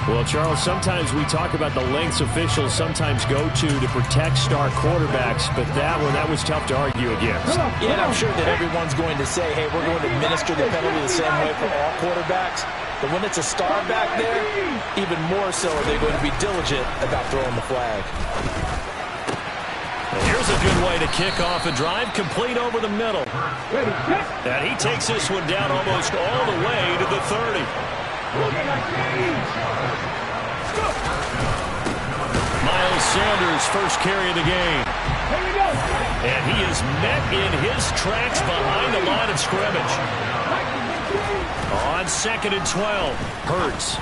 Well, Charles, sometimes we talk about the lengths officials sometimes go to protect star quarterbacks, but that was tough to argue against. Yeah, and I'm sure that everyone's going to say, hey, we're going to administer the penalty the same way for all quarterbacks. But when it's a star back there, even more so are they going to be diligent about throwing the flag. Well, here's a good way to kick off a drive, complete over the middle. And he takes this one down almost all the way to the 30. Miles Sanders' first carry of the game. And he is met in his tracks behind the line of scrimmage. On 2nd and 12, Hurts.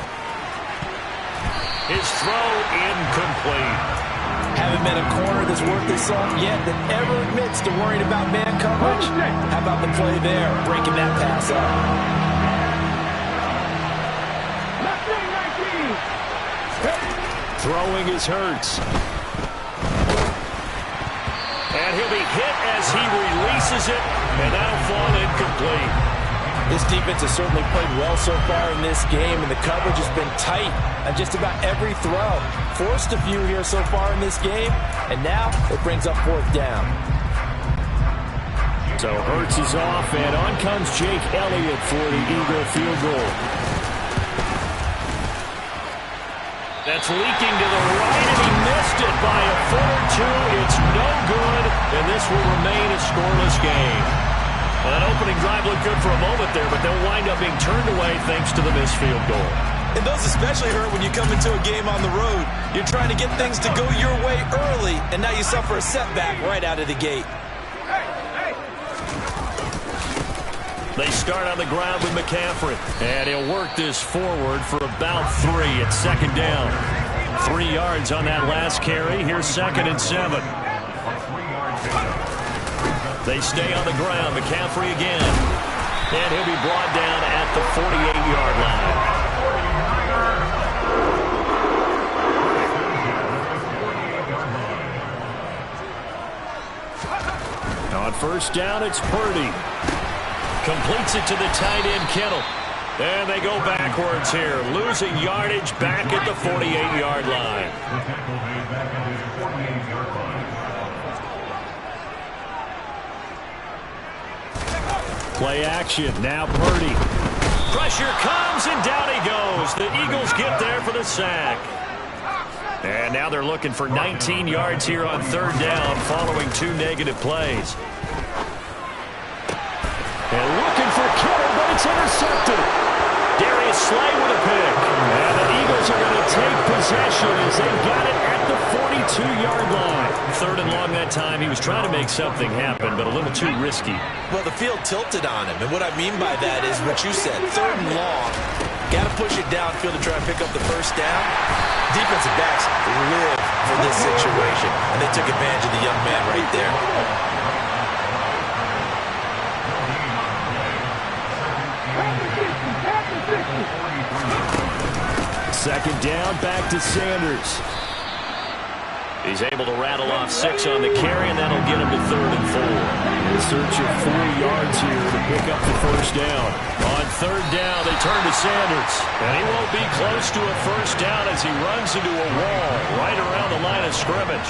His throw incomplete. Haven't met a corner that's worth his salt yet that ever admits to worrying about man coverage. How about the play there, breaking that pass up? Throwing is Hurts. And he'll be hit as he releases it, and that'll fall incomplete. This defense has certainly played well so far in this game, and the coverage has been tight on just about every throw. Forced a few here so far in this game, and now it brings up 4th down. So Hurts is off, and on comes Jake Elliott for the Eagle field goal. That's leaking to the right, and he missed it by a foot or two. It's no good, and this will remain a scoreless game. Well, that opening drive looked good for a moment there, but they'll wind up being turned away thanks to the missed field goal. And those especially hurt when you come into a game on the road. You're trying to get things to go your way early, and now you suffer a setback right out of the gate. They start on the ground with McCaffrey. And he'll work this forward for about 3 at 2nd down. 3 yards on that last carry. Here's 2nd and 7. They stay on the ground. McCaffrey again. And he'll be brought down at the 48-yard line. On 1st down, it's Purdy. Completes it to the tight end, Kittle. And they go backwards here. Losing yardage back at the 48-yard line. Play action. Now Purdy. Pressure comes, and down he goes. The Eagles get there for the sack. And now they're looking for 19 yards here on 3rd down following 2 negative plays. And looking for Kittle, but it's intercepted. Darius Slay with a pick. And the Eagles are going to take possession as they've got it at the 42-yard line. 3rd and long that time. He was trying to make something happen, but a little too risky. Well, the field tilted on him, and what I mean by that is what you said. 3rd and long. Got to push it downfield to try and pick up the 1st down. Defensive backs live for this situation, and they took advantage of the young man right there. 2nd down, back to Sanders. He's able to rattle off 6 on the carry, and that'll get him to 3rd and 4. In search of 4 yards here to pick up the 1st down. On 3rd down, they turn to Sanders. And he won't be close to a 1st down as he runs into a wall right around the line of scrimmage.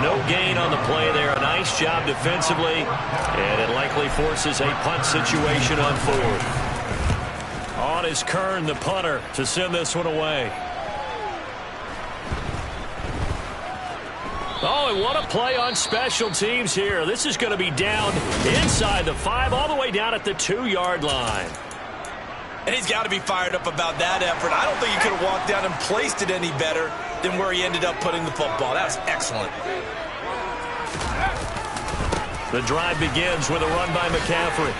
No gain on the play there. A nice job defensively, and it likely forces a punt situation on 4th. On is Kern, the punter, to send this one away. Oh, and what a play on special teams here. This is going to be down inside the 5, all the way down at the 2-yard line. And he's got to be fired up about that effort. I don't think he could have walked down and placed it any better than where he ended up putting the football. That was excellent. The drive begins with a run by McCaffrey.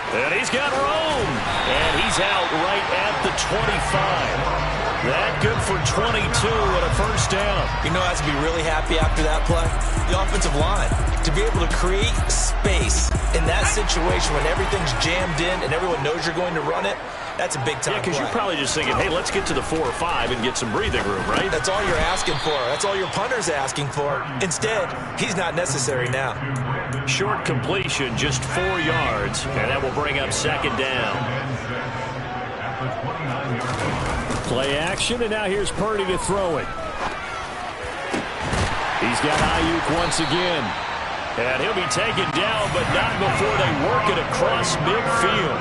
And he's got room. And he's out right at the 25. That good for 22 and a 1st down. You know, has to be really happy after that play. The offensive line. To be able to create space in that situation when everything's jammed in and everyone knows you're going to run it, that's a big time play. Yeah, because you're probably just thinking, hey, let's get to the 4 or 5 and get some breathing room, right? That's all you're asking for. That's all your punter's asking for. Instead, he's not necessary now. Short completion, just 4 yards, and that will bring up 2nd down. Play action, and now here's Purdy to throw it. He's got Ayuk once again. And he'll be taken down, but not before they work it across midfield.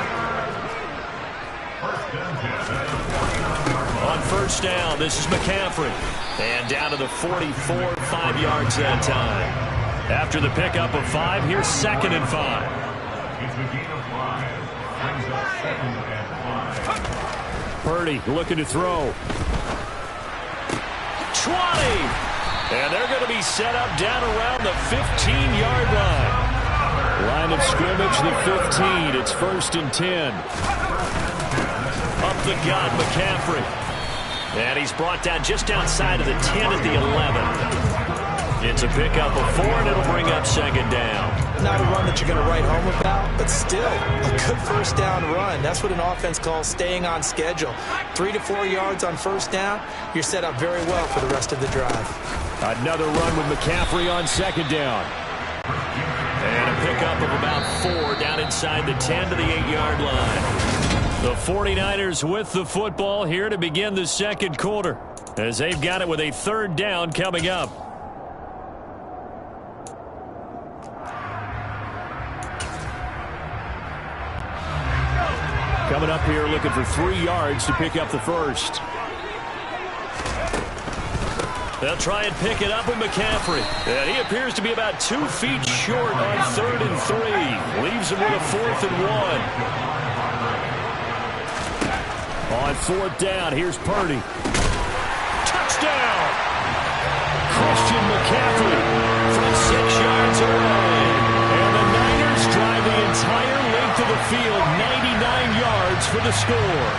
On first down, this is McCaffrey. And down to the 44, 5 yards that time. After the pickup of 5, here's 2nd and 5. Purdy looking to throw. 20! And they're going to be set up down around the 15-yard line. Line of scrimmage, the 15. It's 1st and 10. Up the gut, McCaffrey. And he's brought down just outside of the 10 at the 11. It's a pickup of 4, and it'll bring up 2nd down. Not a run that you're going to write home about, but still a good first down run. That's what an offense calls staying on schedule. 3 to 4 yards on first down, you're set up very well for the rest of the drive. Another run with McCaffrey on 2nd down. And a pickup of about 4 down inside the 10 to the 8-yard line. The 49ers with the football here to begin the 2nd quarter, as they've got it with a 3rd down coming up. Coming up here looking for 3 yards to pick up the first. They'll try and pick it up with McCaffrey. And he appears to be about 2 feet short on 3rd and 3. Leaves him with a 4th and 1. On 4th down, here's Purdy. Touchdown! Christian McCaffrey from 6 yards away. And the Niners drive the entire length of the field, 99 yards for the score.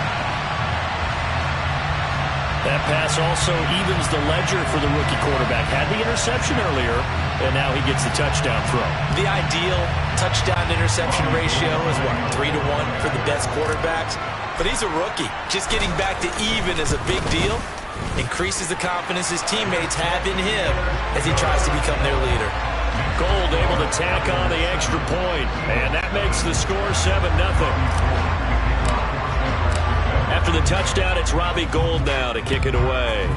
That pass also evens the ledger for the rookie quarterback. Had the interception earlier, and now he gets the touchdown throw. The ideal touchdown-interception ratio is, 3 to 1 for the best quarterbacks? But he's a rookie. Just getting back to even is a big deal. Increases the confidence his teammates have in him as he tries to become their leader. Gold able to tack on the extra point, and that makes the score 7-0. After the touchdown, it's Robbie Gould now to kick it away.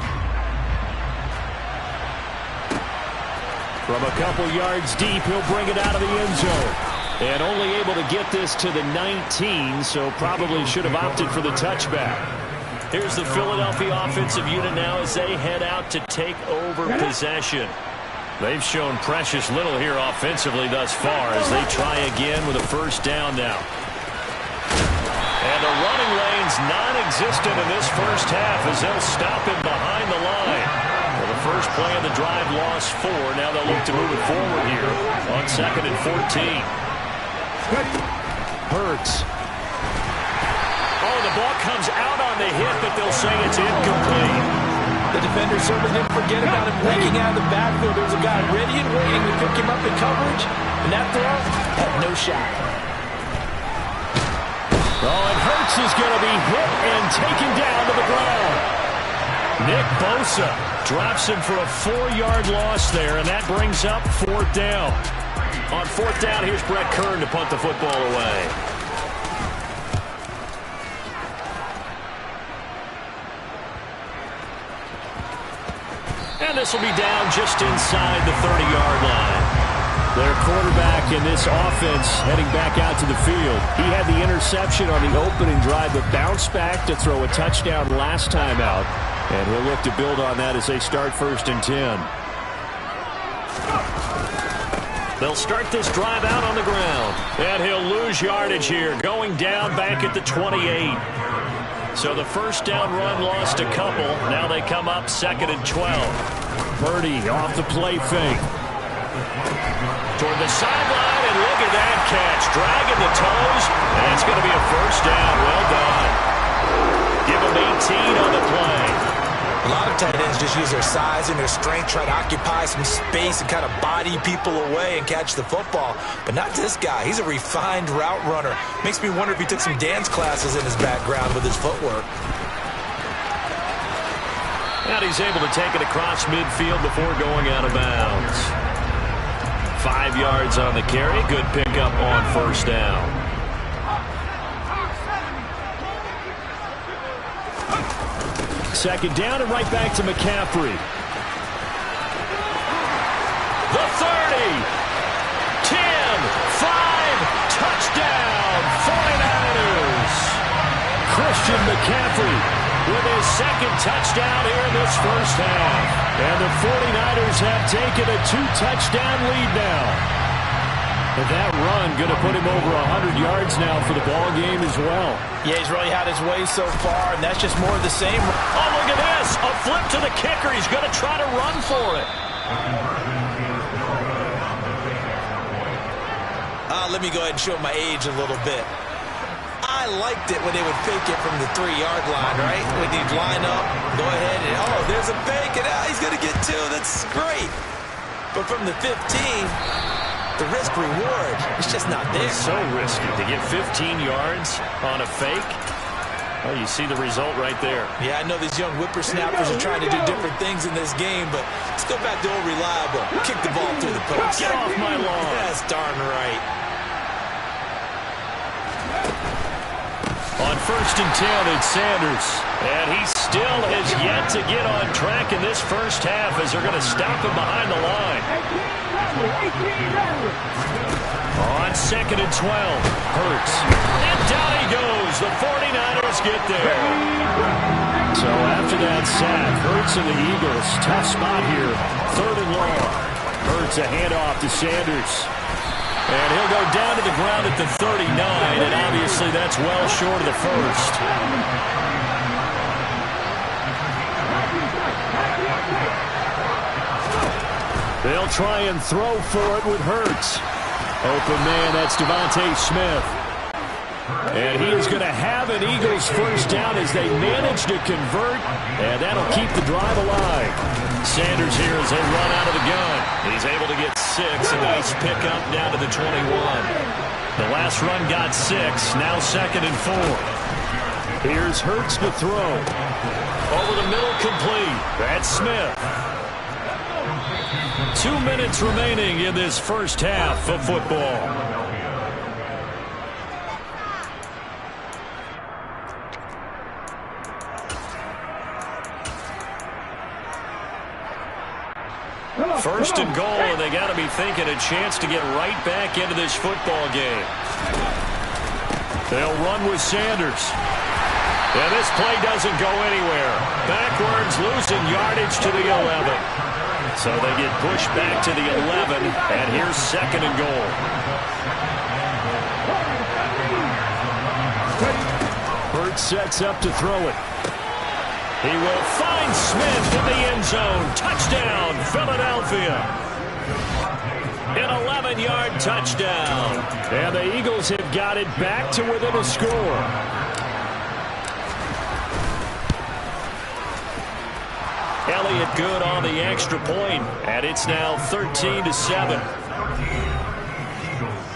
From a couple yards deep, he'll bring it out of the end zone. And only able to get this to the 19, so probably should have opted for the touchback. Here's the Philadelphia offensive unit now as they head out to take over possession. They've shown precious little here offensively thus far as they try again with a first down now. And the running lane's non-existent in this first half as they'll stop him behind the line. Well, the first play of the drive lost 4. Now they'll look to move it forward here on 2nd and 14. Hurts. Oh, the ball comes out on the hit, but they'll say it's incomplete. The defender certainly didn't forget about him breaking out of the backfield. There was a guy ready and waiting to pick him up in coverage, and that throw had no shot. Oh, and Hurts is going to be hit and taken down to the ground. Nick Bosa drops him for a 4-yard loss there, and that brings up 4th down. On 4th down, here's Brett Kern to punt the football away. And this will be down just inside the 30-yard line. Their quarterback in this offense heading back out to the field. He had the interception on the opening drive, but bounced back to throw a touchdown last time out. And he'll look to build on that as they start 1st and 10. They'll start this drive out on the ground. And he'll lose yardage here, going down back at the 28. So the first down run lost a couple. Now they come up 2nd and 12. Purdy off the play fake. Toward the sideline, and look at that catch. Dragging the toes, and it's going to be a first down. Well done. Give him 18 on the play. A lot of tight ends just use their size and their strength, try to occupy some space and kind of body people away and catch the football. But not this guy. He's a refined route runner. Makes me wonder if he took some dance classes in his background with his footwork. And he's able to take it across midfield before going out of bounds. 5 yards on the carry. Good pickup on first down. Second down and right back to McCaffrey. The 30. 10. 5. Touchdown. 49ers. Christian McCaffrey with his second touchdown here in this first half. And the 49ers have taken a 2-touchdown lead now. And that run going to put him over 100 yards now for the ball game as well. Yeah, he's really had his way so far, and that's just more of the same. Oh, look at this. A flip to the kicker. He's going to try to run for it. Let me go ahead and show my age a little bit. I liked it when they would fake it from the 3-yard line, right? When they'd line up, go ahead, and oh, there's a fake, and he's going to get 2. That's great. But from the 15, the risk-reward is just not there. It's so risky to get 15 yards on a fake. Well, you see the result right there. Yeah, I know these young whippersnappers are trying to do different things in this game, but let's go back to old reliable. Kick the ball through the post. Get off my lawn. That's darn right. On 1st and 10, it's Sanders. And he still has yet to get on track in this first half as they're going to stop him behind the line. On 2nd and 12, Hurts. And down he goes. The 49ers get there. So after that sack, Hurts and the Eagles, tough spot here. 3rd and long. Hurts a handoff to Sanders. And he'll go down to the ground at the 39, and obviously that's well short of the first. They'll try and throw for it with Hurts. Open man, that's Devontae Smith. And he is going to have an Eagles first down as they manage to convert, and that'll keep the drive alive. Sanders here as they run out of the gun. He's able to get 6, a nice pickup down to the 21. The last run got 6, now 2nd and 4. Here's Hurts to throw. Over the middle, complete. That's Smith. 2 minutes remaining in this first half of football. First and goal, and they got to be thinking a chance to get right back into this football game. They'll run with Sanders. And this play doesn't go anywhere. Backwards, losing yardage to the 11. So they get pushed back to the 11, and here's 2nd and goal. Hurts sets up to throw it. He will find Smith in the end zone. Touchdown, Philadelphia. An 11-yard touchdown. And the Eagles have got it back to within a score. Elliott good on the extra point, and it's now 13-7.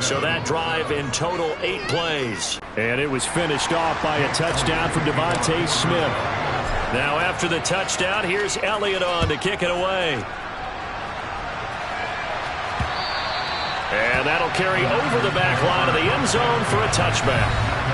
So that drive in total 8 plays. And it was finished off by a touchdown from Devontae Smith. Now after the touchdown, here's Elliott on to kick it away. And that'll carry over the back line of the end zone for a touchback.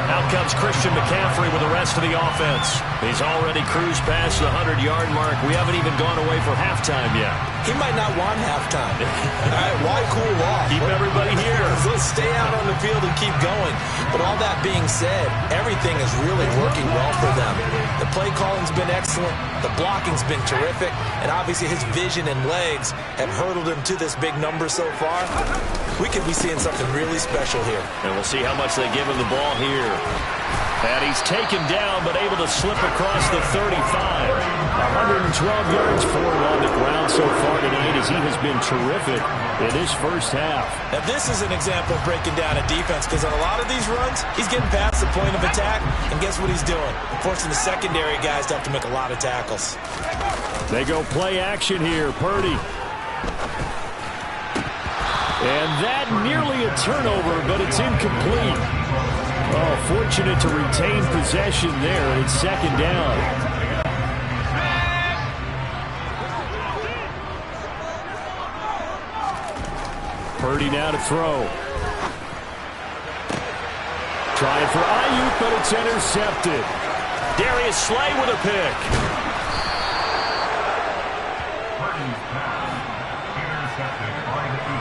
Out comes Christian McCaffrey with the rest of the offense. He's already cruised past the 100-yard mark. We haven't even gone away for halftime yet. He might not want halftime. All right, why cool off? Keep everybody here. Let's stay out on the field and keep going. But all that being said, everything is really working well for them. The play calling's been excellent. The blocking's been terrific. And obviously his vision and legs have hurdled him to this big number so far. We could be seeing something really special here. And we'll see how much they give him the ball here. And he's taken down, but able to slip across the 35. 112 yards for him on the ground so far tonight as he has been terrific in his first half. Now this is an example of breaking down a defense, because on a lot of these runs, he's getting past the point of attack, and guess what he's doing? Forcing the secondary guys to have to make a lot of tackles. They go play action here. Purdy. And that nearly a turnover, but it's incomplete. Oh, fortunate to retain possession there. It's 2nd down. Purdy now to throw. Trying for Ayuk, but it's intercepted. Darius Slay with a pick.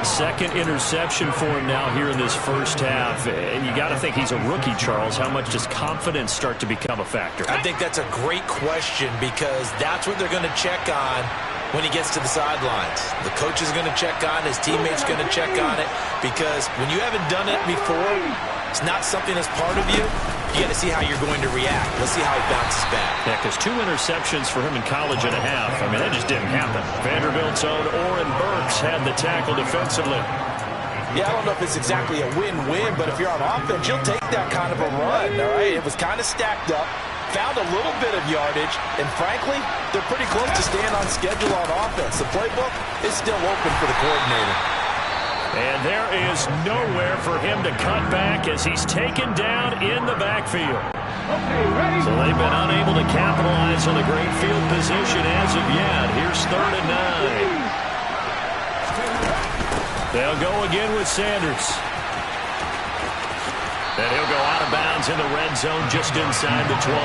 Second interception for him now here in this first half. And you got to think he's a rookie, Charles. How much does confidence start to become a factor? I think that's a great question because that's what they're going to check on when he gets to the sidelines. The coach is going to check on it. His teammates going to check on it because when you haven't done it before, it's not something that's part of you. You got to see how you're going to react. Let's see how he bounces back. Yeah, because 2 interceptions for him in college and a half. I mean, that just didn't happen. Vanderbilt's own Oren Burks had the tackle defensively. Yeah, I don't know if it's exactly a win-win, but if you're on offense, you'll take that kind of a run, all right? It was kind of stacked up, found a little bit of yardage, and frankly, they're pretty close to staying on schedule on offense. The playbook is still open for the coordinator. And there is nowhere for him to cut back as he's taken down in the backfield. So they've been unable to capitalize on a great field position as of yet. Here's 3rd and 9. They'll go again with Sanders. And he'll go out of bounds in the red zone just inside the 20.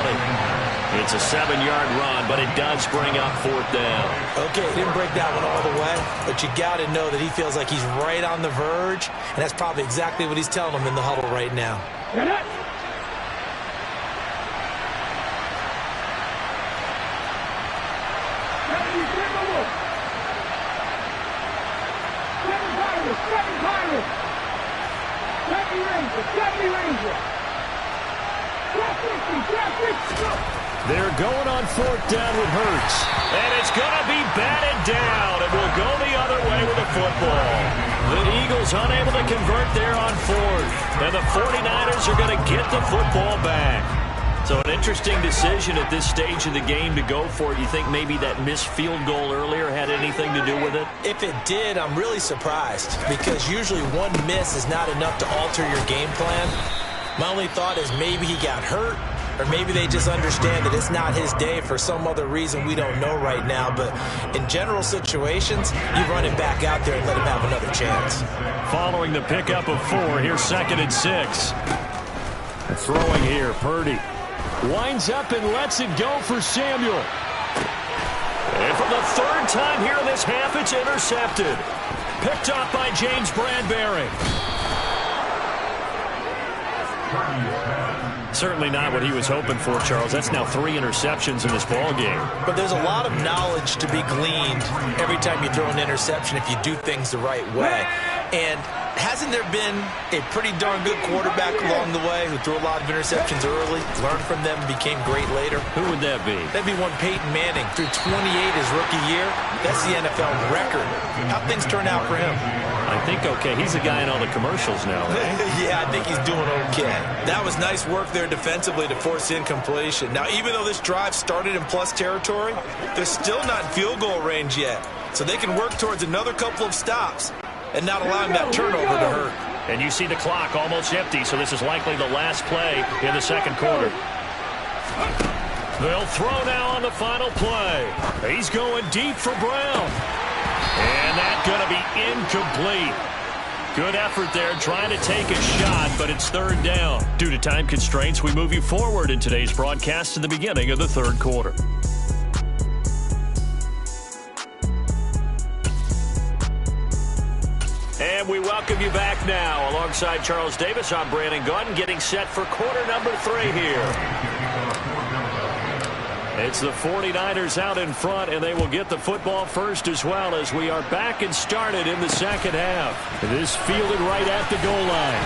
It's a 7-yard run, but it does bring up 4th down. Okay, didn't break that one all the way, but you got to know that he feels like he's right on the verge, and that's probably exactly what he's telling them in the huddle right now. They're going on 4th down with Hurts. And it's going to be batted down. It will go the other way with the football. The Eagles unable to convert there on 4th. And the 49ers are going to get the football back. So an interesting decision at this stage of the game to go for it. You think maybe that missed field goal earlier had anything to do with it? If it did, I'm really surprised because usually one miss is not enough to alter your game plan. My only thought is maybe he got hurt, or maybe they just understand that it's not his day for some other reason we don't know right now. But in general situations, you run it back out there and let him have another chance. Following the pickup of 4, here's 2nd and 6. Throwing here, Purdy. Winds up and lets it go for Samuel. And for the 3rd time here in this half, it's intercepted. Picked up by James Bradbury. Certainly not what he was hoping for, Charles. That's now 3 interceptions in this ball game. But there's a lot of knowledge to be gleaned every time you throw an interception if you do things the right way. And hasn't there been a pretty darn good quarterback along the way who threw a lot of interceptions early, learned from them, became great later? Who would that be? That'd be one Peyton Manning. Threw 28 his rookie year. That's the NFL record. How'd things turn out for him? I think okay. He's the guy in all the commercials now, right? Yeah, I think he's doing okay. That was nice work there defensively to force incompletion. Now, even though this drive started in plus territory, they're still not in field goal range yet. So they can work towards another couple of stops and not allowing that turnover to hurt. And you see the clock almost empty, so this is likely the last play in the 2nd quarter. They'll throw now on the final play. He's going deep for Brown. And that's going to be incomplete. Good effort there trying to take a shot, but it's 3rd down. Due to time constraints, we move you forward in today's broadcast to the beginning of the 3rd quarter. And we welcome you back now. Alongside Charles Davis, I'm Brandon Gordon, getting set for quarter number 3 here. It's the 49ers out in front, and they will get the football first as well as we are back and started in the 2nd half. This fielded right at the goal line.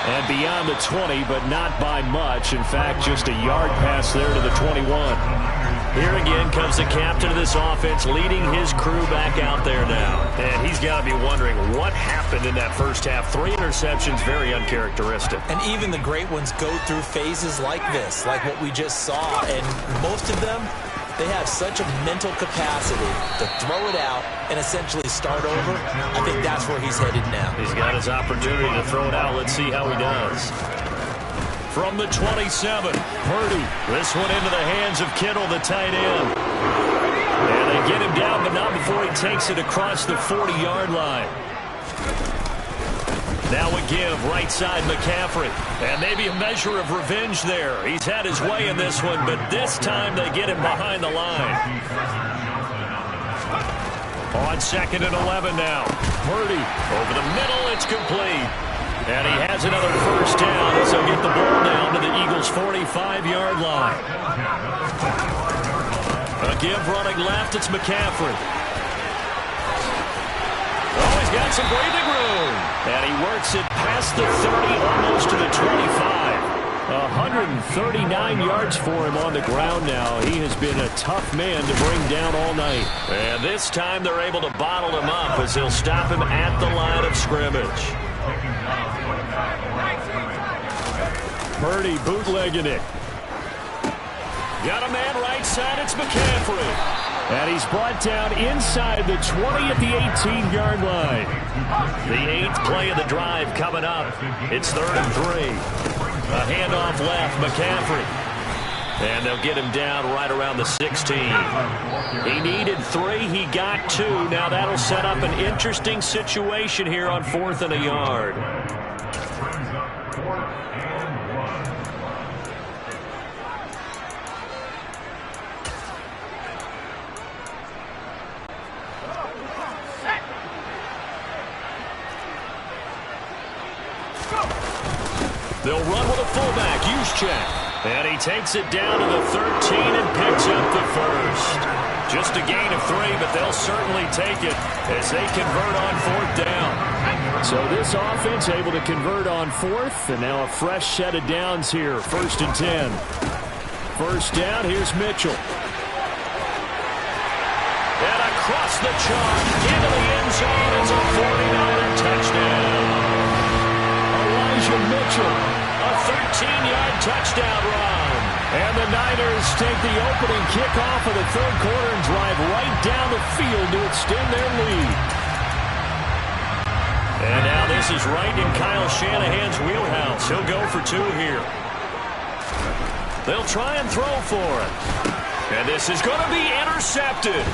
And beyond the 20, but not by much. In fact, just a yard pass there to the 21. Here again comes the captain of this offense leading his crew back out there now. And he's got to be wondering what happened in that first half. 3 interceptions, very uncharacteristic. And even the great ones go through phases like this, like what we just saw. And most of them, they have such a mental capacity to throw it out and essentially start over. I think that's where he's headed now. He's got his opportunity to throw it out. Let's see how he does. From the 27, Purdy. This one into the hands of Kittle, the tight end. And they get him down, but not before he takes it across the 40-yard line. Now a give, right side McCaffrey. And maybe a measure of revenge there. He's had his way in this one, but this time they get him behind the line. On 2nd and 11 now. Purdy over the middle. It's complete. And he has another first down as he'll get the ball down to the Eagles' 45-yard line. A give running left. It's McCaffrey. Oh, he's got some breathing room. And he works it past the 30, almost to the 25. 139 yards for him on the ground now. He has been a tough man to bring down all night. And this time they're able to bottle him up as he'll stop him at the line of scrimmage. Purdy bootlegging it. Got a man right side. It's McCaffrey. And he's brought down inside the 20 at the 18-yard line. The 8th play of the drive coming up. It's 3rd and 3. A handoff left, McCaffrey. And they'll get him down right around the 16. He needed 3. He got 2. Now that'll set up an interesting situation here on 4th and a yard. They'll run with a fullback, Juszczyk. And he takes it down to the 13 and picks up the first. Just a gain of 3, but they'll certainly take it as they convert on 4th down. So this offense able to convert on 4th, and now a fresh set of downs here, 1st and 10. First down, here's Mitchell. And across the chalk, into the end zone, it's a 49er touchdown. Mitchell, a 13-yard touchdown run. And the Niners take the opening kickoff of the 3rd quarter and drive right down the field to extend their lead. And now this is right in Kyle Shanahan's wheelhouse. He'll go for 2 here. They'll try and throw for it. And this is going to be intercepted.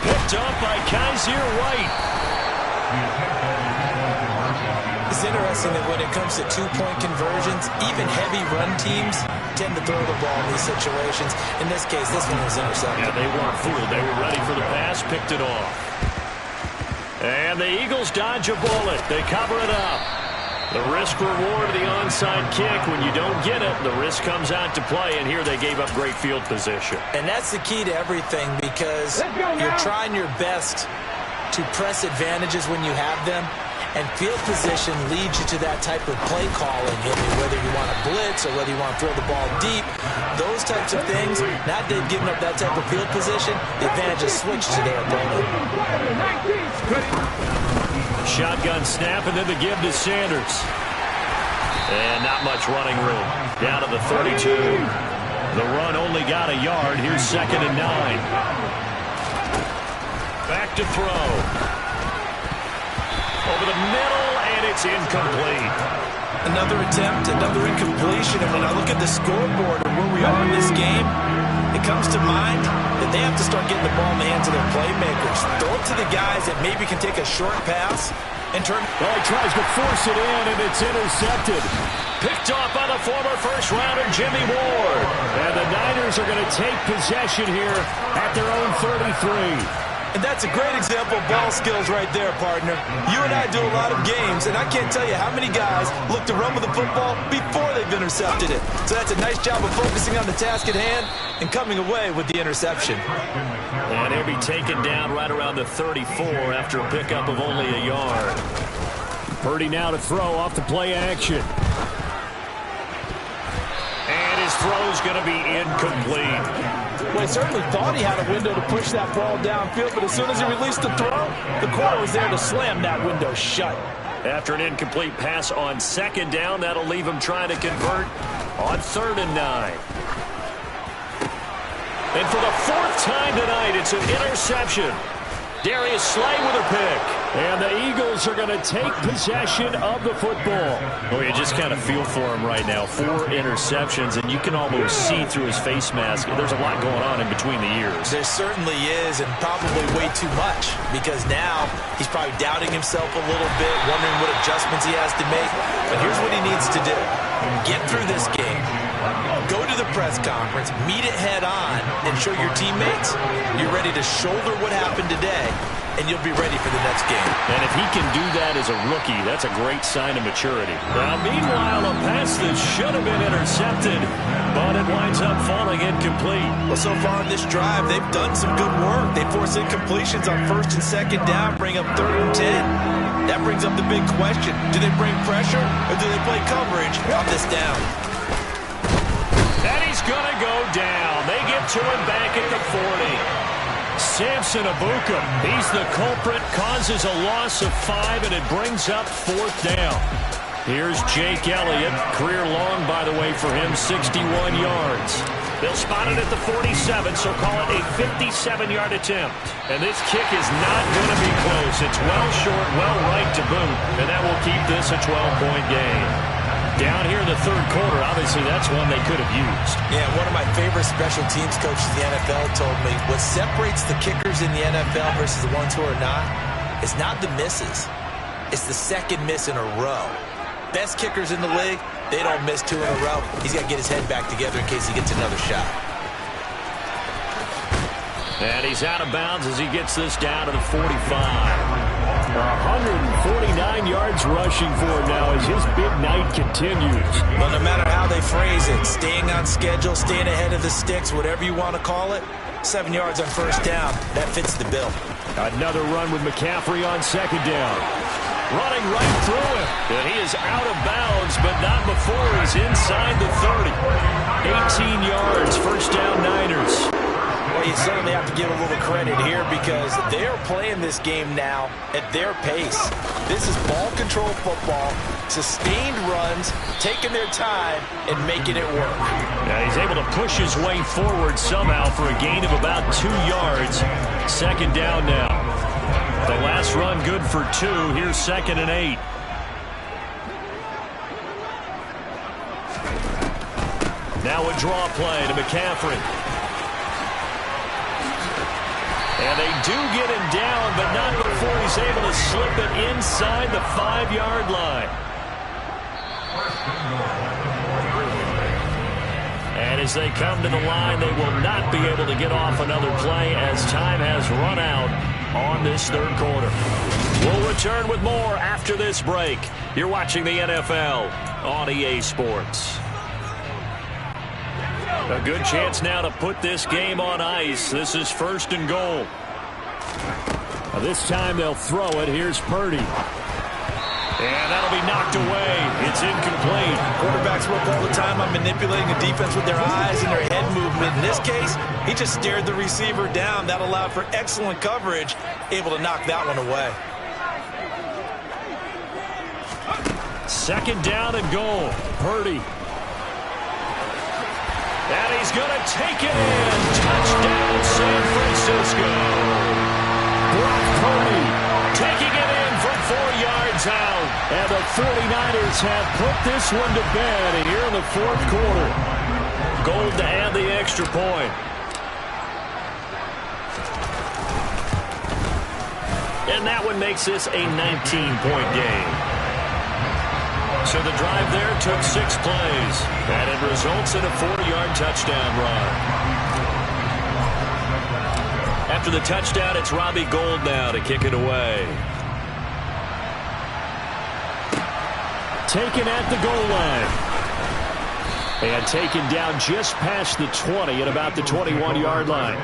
Picked up by Kaiser White. It's interesting that when it comes to 2-point conversions, even heavy run teams tend to throw the ball in these situations. In this case, this one was intercepted. Yeah, they weren't fooled. They were ready for the pass, picked it off. And the Eagles dodge a bullet. They cover it up. The risk reward of the onside kick. When you don't get it, the risk comes out to play, and here they gave up great field position. And that's the key to everything, because you're trying your best to press advantages when you have them. And field position leads you to that type of play calling, whether you want to blitz or whether you want to throw the ball deep. Those types of things, now that they've given up that type of field position, the advantage is switched to their opponent. Shotgun snap, and then the give to Sanders. And not much running room. Down to the 32. The run only got a yard. Here's 2nd and 9. Back to throw. Over the middle, and it's incomplete. Another attempt, another incompletion. And when I look at the scoreboard and where we are in this game, it comes to mind that they have to start getting the ball in the hands of their playmakers. Throw it to the guys that maybe can take a short pass and turn. Well, he tries to force it in, and it's intercepted. Picked off by the former first-rounder Jimmy Ward. And the Niners are going to take possession here at their own 33. And that's a great example of ball skills right there, partner. You and I do a lot of games, and I can't tell you how many guys look to run with the football before they've intercepted it. So that's a nice job of focusing on the task at hand and coming away with the interception. And he'll be taken down right around the 34 after a pickup of only a yard. Purdy now to throw off the play action. And his throw's going to be incomplete. Well, he certainly thought he had a window to push that ball downfield, but as soon as he released the throw, the corner was there to slam that window shut. After an incomplete pass on 2nd down, that'll leave him trying to convert on 3rd and 9. And for the 4th time tonight, it's an interception. Darius Slay with a pick. And the Eagles are going to take possession of the football. Well, you just kind of feel for him right now. 4 interceptions, and you can almost see through his face mask. There's a lot going on in between the ears. There certainly is, and probably way too much, because now he's probably doubting himself a little bit, wondering what adjustments he has to make. But here's what he needs to do. Get through this game. Go to the press conference, meet it head on, and show your teammates you're ready to shoulder what happened today and you'll be ready for the next game. And if he can do that as a rookie, that's a great sign of maturity. Now, meanwhile, a pass that should have been intercepted, but it winds up falling incomplete. Well, so far in this drive, they've done some good work. They force incompletions on 1st and 2nd down, bring up 3rd and 10. That brings up the big question. Do they bring pressure, or do they play coverage on this down? And he's going to go down. They get to him back at the 40. Samson Abuka, he's the culprit, causes a loss of 5, and it brings up 4th down. Here's Jake Elliott, career long, by the way, for him, 61 yards. They'll spot it at the 47, so call it a 57-yard attempt. And this kick is not going to be close. It's well short, well right to boot, and that will keep this a 12-point game. Down here in the 3rd quarter, obviously that's one they could have used. Yeah, one of my favorite special teams coaches in the NFL told me what separates the kickers in the NFL versus the ones who are not is not the misses. It's the 2nd miss in a row. Best kickers in the league, they don't miss 2 in a row. He's got to get his head back together in case he gets another shot. And he's out of bounds as he gets this down to the 45. 149 yards rushing for him now as his big night continues. Well, no matter how they phrase it, staying on schedule, staying ahead of the sticks, whatever you want to call it, 7 yards on 1st down, that fits the bill. Another run with McCaffrey on 2nd down. Running right through him. And he is out of bounds, but not before he's inside the 30. 18 yards, 1st down Niners. Well, you certainly have to give a little credit here because they are playing this game now at their pace. This is ball control football, sustained runs, taking their time, and making it work. Yeah, he's able to push his way forward somehow for a gain of about 2 yards. 2nd down now. The last run good for 2. Here's 2nd and 8. Now a draw play to McCaffrey. And they do get him down, but not before he's able to slip it inside the 5-yard line. And as they come to the line, they will not be able to get off another play as time has run out on this 3rd quarter. We'll return with more after this break. You're watching the NFL on EA Sports. A good chance now to put this game on ice. This is 1st and goal. This time they'll throw it. Here's Purdy. And that'll be knocked away. It's incomplete. Quarterbacks work all the time on manipulating the defense with their eyes and their head movement. In this case, he just stared the receiver down. That allowed for excellent coverage, able to knock that one away. 2nd down and goal. Purdy. And he's going to take it in. Touchdown, San Francisco. Brock Purdy taking it in from 4 yards out. And the 49ers have put this one to bed here in the 4th quarter. Gold to add the extra point. And that one makes this a 19-point game. So the drive there took 6 plays, and it results in a 4-yard touchdown run. After the touchdown, it's Robbie Gould now to kick it away. Taken at the goal line. And taken down just past the 20 at about the 21-yard line.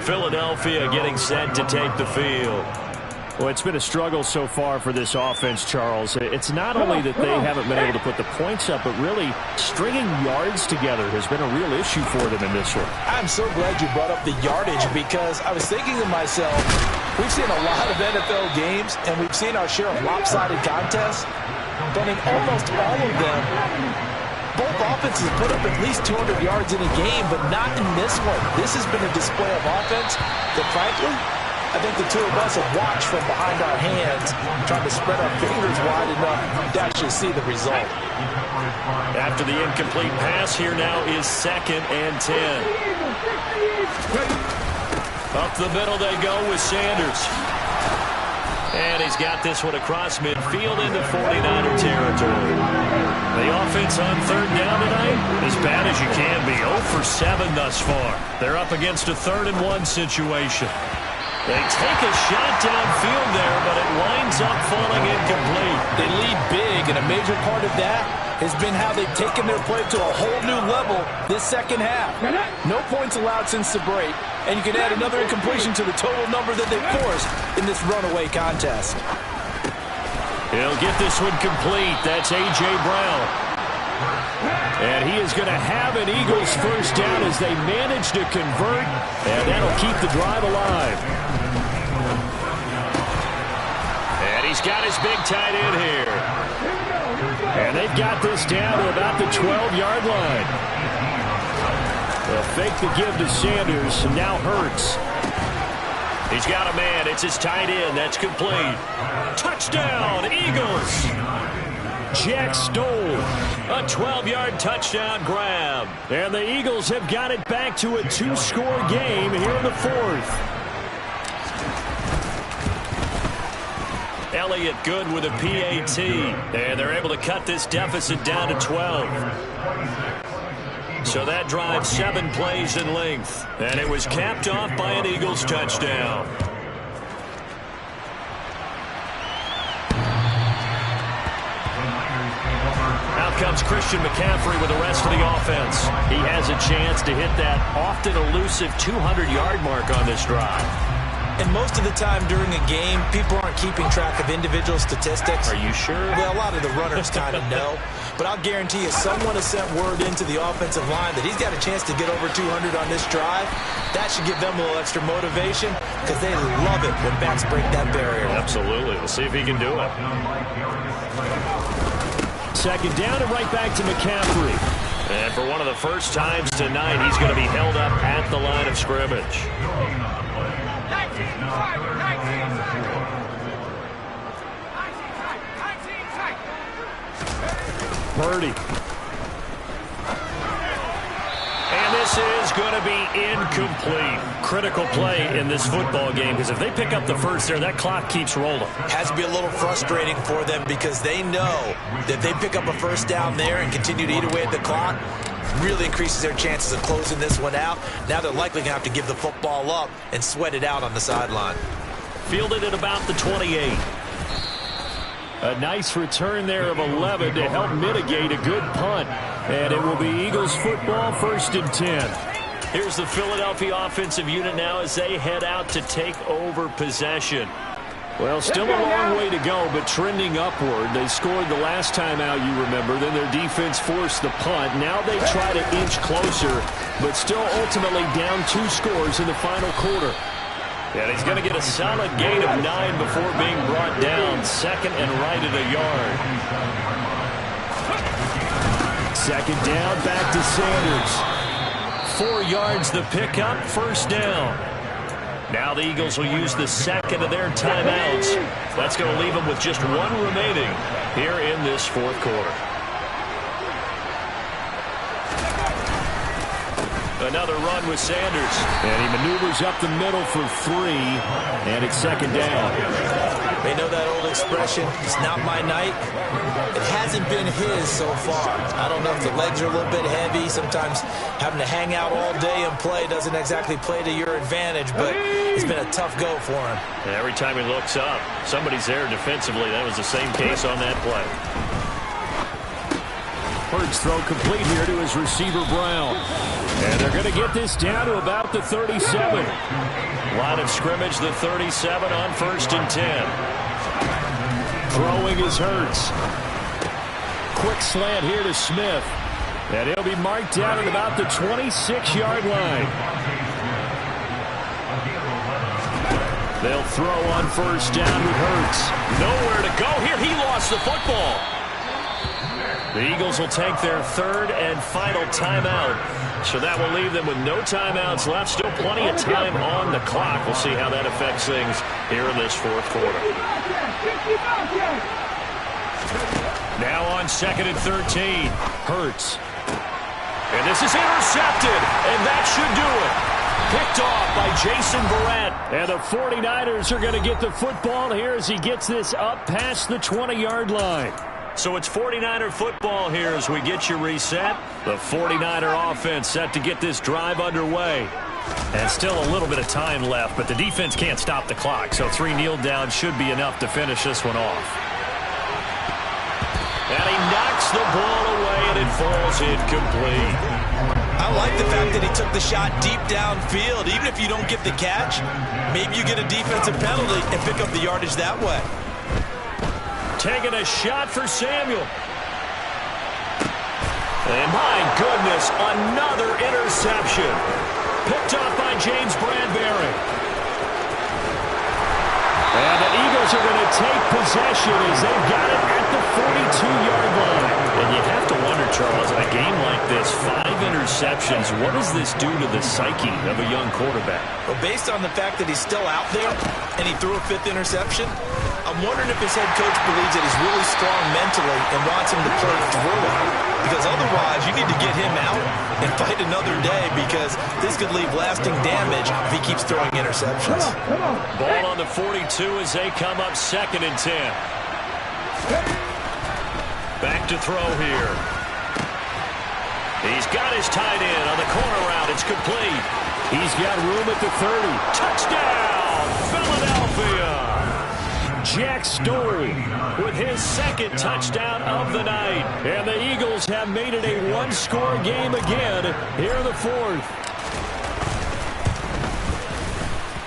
Philadelphia getting set to take the field. Well, it's been a struggle so far for this offense, Charles. It's not only that they haven't been able to put the points up, but really stringing yards together has been a real issue for them in this one. I'm so glad you brought up the yardage because I was thinking to myself, we've seen a lot of NFL games, and we've seen our share of lopsided contests, but in almost all of them, both offenses put up at least 200 yards in a game, but not in this one. This has been a display of offense that, frankly, I think the two of us have watched from behind our hands, trying to spread our fingers wide enough to actually see the result. After the incomplete pass, here now is 2nd and 10. Up the middle they go with Sanders. And he's got this one across midfield into 49er territory. The offense on 3rd down tonight, as bad as you can be. 0 for 7 thus far. They're up against a 3rd and 1 situation. They take a shot downfield there, but it winds up falling incomplete. They lead big, and a major part of that has been how they've taken their play to a whole new level this second half. No points allowed since the break, and you can add another incompletion to the total number that they've forced in this runaway contest. He'll get this one complete. That's A.J. Brown. And he is going to have an Eagles first down as they manage to convert, and that'll keep the drive alive. And he's got his big tight end here. And they've got this down to about the 12-yard line. They'll fake the give to Sanders, and now Hurts. He's got a man. It's his tight end. That's complete. Touchdown, Eagles. Jack Stoll, a 12-yard touchdown grab. And the Eagles have got it back to a 2-score game here in the fourth. Elliott good with a PAT. And they're able to cut this deficit down to 12. So that drive 7 plays in length. And it was capped off by an Eagles touchdown. Out comes Christian McCaffrey with the rest of the offense. He has a chance to hit that often elusive 200-yard mark on this drive. And most of the time during a game, people aren't keeping track of individual statistics. Are you sure? Well, a lot of the runners kind of know. But I'll guarantee you someone has sent word into the offensive line that he's got a chance to get over 200 on this drive. That should give them a little extra motivation because they love it when backs break that barrier. Absolutely. We'll see if he can do it. Second down and right back to McCaffrey. And for one of the first times tonight, he's going to be held up at the line of scrimmage. Purdy. And this is going to be incomplete. Critical play in this football game because if they pick up the first there, that clock keeps rolling. Has to be a little frustrating for them because they know that they pick up a first down there and continue to eat away at the clock. Really increases their chances of closing this one out. Now they're likely going to have to give the football up and sweat it out on the sideline. Fielded at about the 28. A nice return there of 11 to help mitigate a good punt. And it will be Eagles football, 1st and 10. Here's the Philadelphia offensive unit now as they head out to take over possession. Well, still a long way to go, but trending upward. They scored the last time out, you remember. Then their defense forced the punt. Now they try to inch closer, but still ultimately down 2 scores in the final quarter. And he's going to get a solid gain of 9 before being brought down. Second and right at a yard. Second down, back to Sanders. 4 yards the pickup, first down. Now the Eagles will use the second of their timeouts. That's going to leave them with just 1 remaining here in this fourth quarter. Another run with Sanders. And he maneuvers up the middle for 3. And it's second down. They know that old expression, it's not my night. It hasn't been his so far. I don't know if the legs are a little bit heavy. Sometimes having to hang out all day and play doesn't exactly play to your advantage, but it's been a tough go for him. And every time he looks up, somebody's there defensively. That was the same case on that play. Hurts throw complete here to his receiver, Brown. And they're going to get this down to about the 37. Line of scrimmage, the 37 on 1st and 10. Throwing is Hurts. Quick slant here to Smith. And he'll be marked down at about the 26-yard line. They'll throw on first down with Hurts. Nowhere to go here. He lost the football. The Eagles will take their 3rd and final timeout. So that will leave them with no timeouts left. Still plenty of time on the clock. We'll see how that affects things here in this fourth quarter. Now on 2nd and 13. Hurts. And this is intercepted. And that should do it. Picked off by Jason Verrett. And the 49ers are going to get the football here as he gets this up past the 20-yard line. So it's 49er football here as we get you reset. The 49er offense set to get this drive underway. And still a little bit of time left, but the defense can't stop the clock, so 3 kneel downs should be enough to finish this one off. And he knocks the ball away, and it falls incomplete. I like the fact that he took the shot deep downfield. Even if you don't get the catch, maybe you get a defensive penalty and pick up the yardage that way. Taking a shot for Samuel. And my goodness, another interception. Picked up by James Bradbury. And the Eagles are going to take possession as they've got it at the 42-yard line. And you have to wonder, Charles, in a game like this, 5 interceptions, what does this do to the psyche of a young quarterback? Well, based on the fact that he's still out there and he threw a 5th interception, I'm wondering if his head coach believes that he's really strong mentally and wants him to play through it. Because otherwise, you need to get him out and fight another day, because this could leave lasting damage if he keeps throwing interceptions. Ball on the 42 as they come up 2nd and 10. Back to throw here. He's got his tight end on the corner route. It's complete. He's got room at the 30. Touchdown, Philadelphia! Jack Stoll with his 2nd touchdown of the night. And the Eagles have made it a 1-score game again here in the 4th.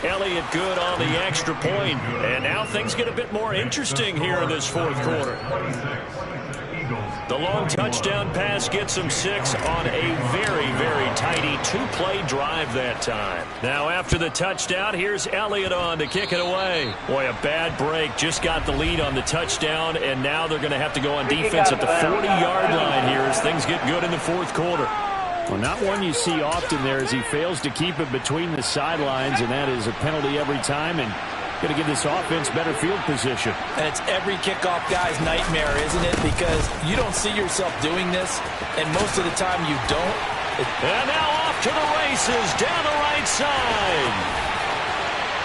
Elliott good on the extra point. And now things get a bit more interesting here in this 4th quarter. The long touchdown pass gets him 6 on a very, very tidy 2-play drive that time. Now after the touchdown, here's Elliott on to kick it away. Boy, a bad break. Just got the lead on the touchdown, and now they're going to have to go on defense at the 40-yard line here as things get good in the 4th quarter. Well, not one you see often there as he fails to keep it between the sidelines, and that is a penalty every time, and going to give this offense better field position. And it's every kickoff guy's nightmare, isn't it? Because you don't see yourself doing this, and most of the time you don't. And now off to the races down the right side.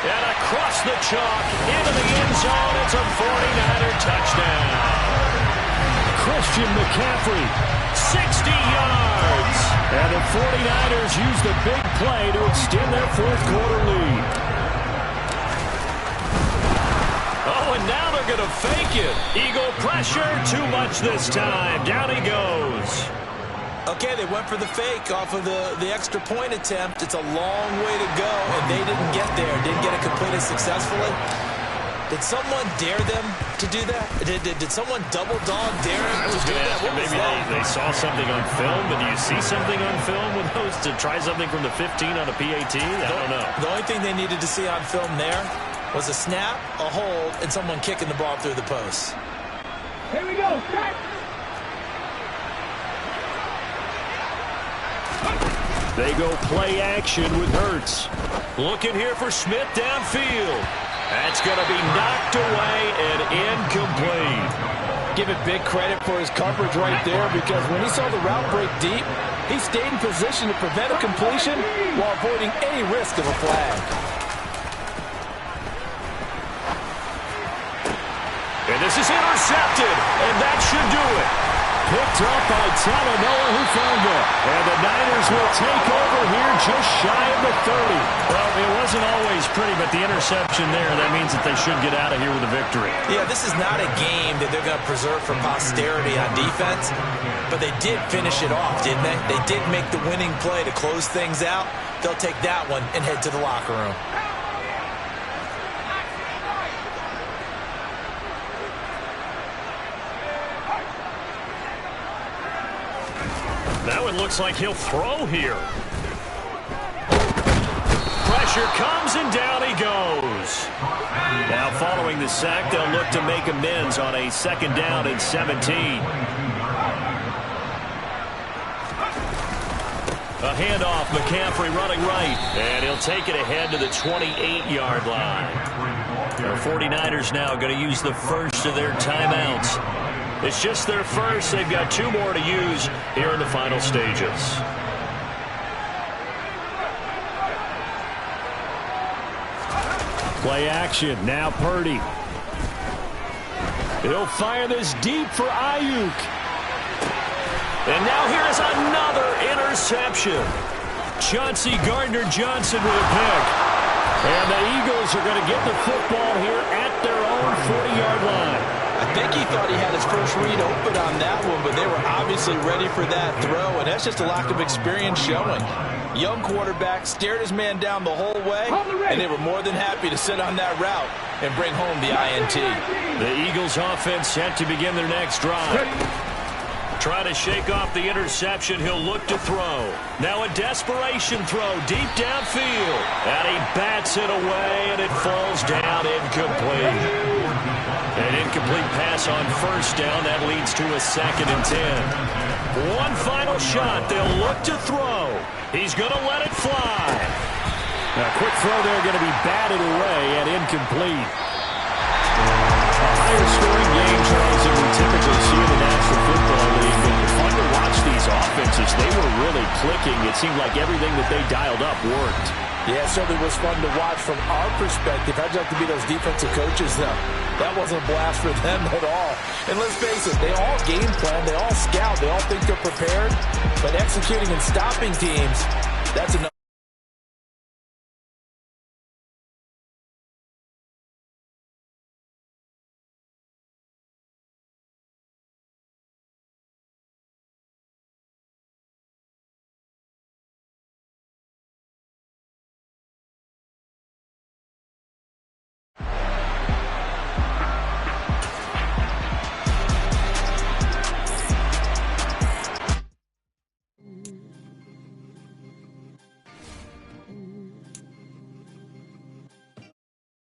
And across the chalk into the end zone. It's a 49er touchdown. Christian McCaffrey, 60 yards. And the 49ers use the big play to extend their 4th quarter lead. Oh, and now they're going to fake it. Eagle pressure, too much this time. Down he goes. Okay, they went for the fake off of the extra point attempt. It's a long way to go, and they didn't get there. Didn't get it completed successfully. Did someone dare them to do that? Did someone double dog dare them to do that? Maybe they saw something on film, but do you see something on film with those to try something from the 15 on a PAT? I don't know. The only thing they needed to see on film there was a snap, a hold, and someone kicking the ball through the post. Here we go. Start. They go play action with Hurts. Looking here for Smith downfield. That's going to be knocked away and incomplete. Give it big credit for his coverage right there, because when he saw the route break deep, he stayed in position to prevent a completion while avoiding any risk of a flag. And this is intercepted, and that should do it. Picked up by Talanoa Hufanga. And the Niners will take over here just shy of the 30. Well, it wasn't always pretty, but the interception there, that means that they should get out of here with a victory. Yeah, this is not a game that they're going to preserve for posterity on defense, but they did finish it off, didn't they? They did make the winning play to close things out. They'll take that one and head to the locker room. Now it looks like he'll throw here. Pressure comes and down he goes. Now following the sack, they'll look to make amends on a 2nd down and 17. A handoff, McCaffrey running right. And he'll take it ahead to the 28-yard line. The 49ers now going to use the first of their timeouts. It's just their first. They've got 2 more to use here in the final stages. Play action. Now Purdy. He'll fire this deep for Ayuk. And now here is another interception. Chauncey Gardner-Johnson with a pick. And the Eagles are going to get the football here at their own 40-yard line. I think he thought he had his first read open on that one, but they were obviously ready for that throw, and that's just a lack of experience showing. Young quarterback stared his man down the whole way, and they were more than happy to sit on that route and bring home the INT. The Eagles offense set to begin their next drive. Trying to shake off the interception, he'll look to throw. Now a desperation throw deep downfield. And he bats it away, and it falls down incomplete. An incomplete pass on first down. That leads to a 2nd and 10. One final shot. They'll look to throw. He's going to let it fly. A quick throw there, going to be batted away and incomplete. A higher scoring game, Charles, than we typically see in the National Football League. But fun to watch these offenses. They were really clicking. It seemed like everything that they dialed up worked. Yeah, it certainly was fun to watch from our perspective. I'd like to be those defensive coaches, though. That wasn't a blast for them at all. And let's face it, they all game plan, they all scout, they all think they're prepared. But executing and stopping teams, that's enough.